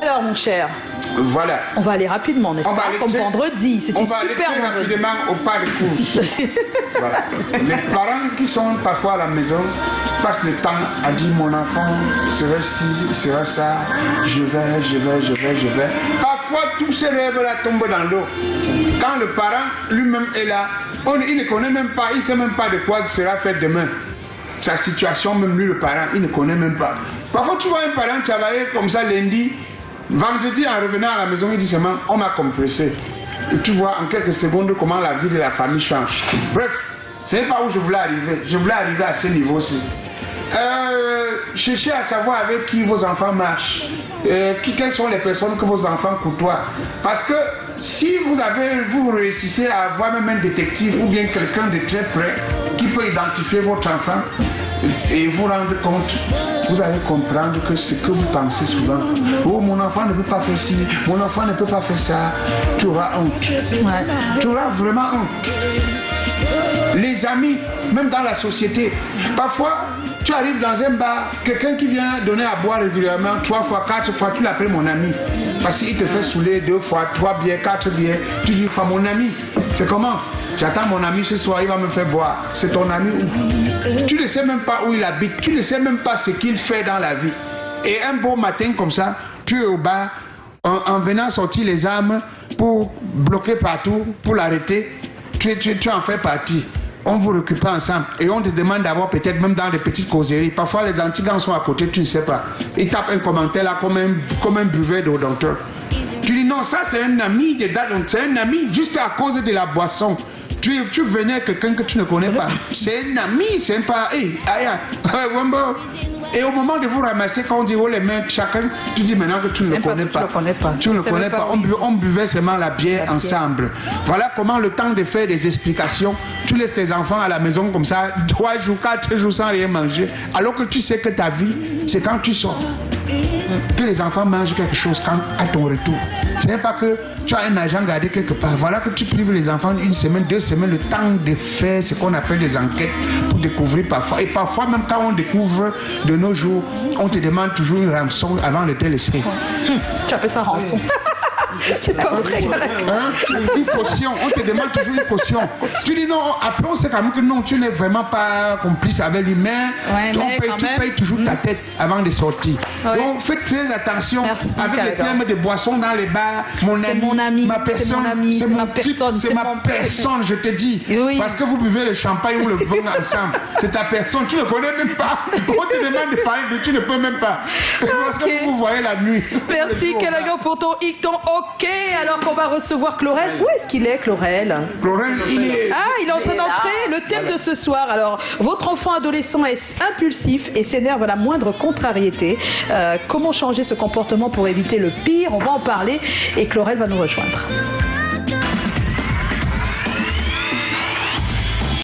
Alors, mon cher, voilà. on va aller rapidement, n'est-ce pas? Comme vendredi, c'était super vendredi. On va aller très rapidement au pas de course. Voilà. Les parents qui sont parfois à la maison passent le temps à dire mon enfant serait ci, serait ça, je vais. Parfois, tous ces rêves-là tombent dans l'eau. Quand le parent lui-même est là, il ne connaît même pas, il ne sait même pas de quoi il sera fait demain. Sa situation, même lui, le parent, il ne connaît même pas. Parfois, tu vois un parent travailler comme ça lundi, vendredi, en revenant à la maison, il dit seulement, on m'a compressé. Et tu vois en quelques secondes comment la vie de la famille change. Bref, ce n'est pas où je voulais arriver. Je voulais arriver à ce niveau-ci. Cherchez à savoir avec qui vos enfants marchent. Quelles sont les personnes que vos enfants côtoient. Parce que si vous réussissez à avoir même un détective ou bien quelqu'un de très près qui peut identifier votre enfant et vous rendre compte, vous allez comprendre que ce que vous pensez souvent, oh mon enfant ne peut pas faire ci, mon enfant ne peut pas faire ça, tu auras honte. Ouais. Tu auras vraiment honte. Les amis, même dans la société, parfois tu arrives dans un bar, quelqu'un qui vient donner à boire régulièrement 3 fois, 4 fois, tu l'appelles mon ami. Parce qu'il te fait saouler 2 fois, 3 bières, 4 bières. Tu dis, mon ami, c'est comment? J'attends mon ami ce soir, il va me faire boire. C'est ton ami où? Tu ne sais même pas où il habite, tu ne sais même pas ce qu'il fait dans la vie. Et un beau matin comme ça, tu es au bar, en venant sortir les armes pour bloquer partout, pour l'arrêter, tu en fais partie. On vous récupère ensemble et on te demande d'avoir peut-être même dans des petites causeries. Parfois les antigans sont à côté, tu ne sais pas. Ils tapent un commentaire là comme un buveur d'eau docteur. Tu dis non, ça c'est un ami de date, c'est un ami juste à cause de la boisson. Tu venais à quelqu'un que tu ne connais pas. C'est un ami, c'est pas. Et au moment de vous ramasser, quand on dit oh les mains chacun, tu dis maintenant que tu ne le connais pas. Tu ne le connais pas. On buvait seulement la bière ensemble. Voilà comment le temps de faire des explications, tu laisses tes enfants à la maison comme ça, 3 jours, 4 jours sans rien manger, alors que tu sais que ta vie, c'est quand tu sors. Que les enfants mangent quelque chose à ton retour. Ce n'est pas que tu as un agent gardé quelque part. Voilà que tu prives les enfants 1 semaine, 2 semaines, le temps de faire ce qu'on appelle des enquêtes pour découvrir parfois. Et parfois, même quand on découvre de nos jours, on te demande toujours une rançon avant de te laisser. Tu appelles ça rançon? C'est pas vrai. Une caution, on te demande toujours une caution. Tu dis non, après on sait quand même que non, tu n'es vraiment pas complice avec lui, mais tu payes toujours ta tête avant de sortir. Ouais. Donc faites très attention. Merci, avec les termes de boissons dans les bars. Mon ami, ma personne, c'est ma personne, je te dis. Oui. Parce que vous buvez le champagne ou le vin ensemble. C'est ta personne, tu ne connais même pas. On te demande de parler, mais tu ne peux même pas. Parce que vous voyez la nuit. Merci Calagan pour ton hic, ok, alors qu'on va recevoir Chlorel. Où est-ce qu'il est, Chlorel? Chlorel, il est en train d'entrer. Le thème de ce soir. Alors, votre enfant adolescent est impulsif et s'énerve à la moindre contrariété. Comment changer ce comportement pour éviter le pire? On va en parler et Chlorel va nous rejoindre.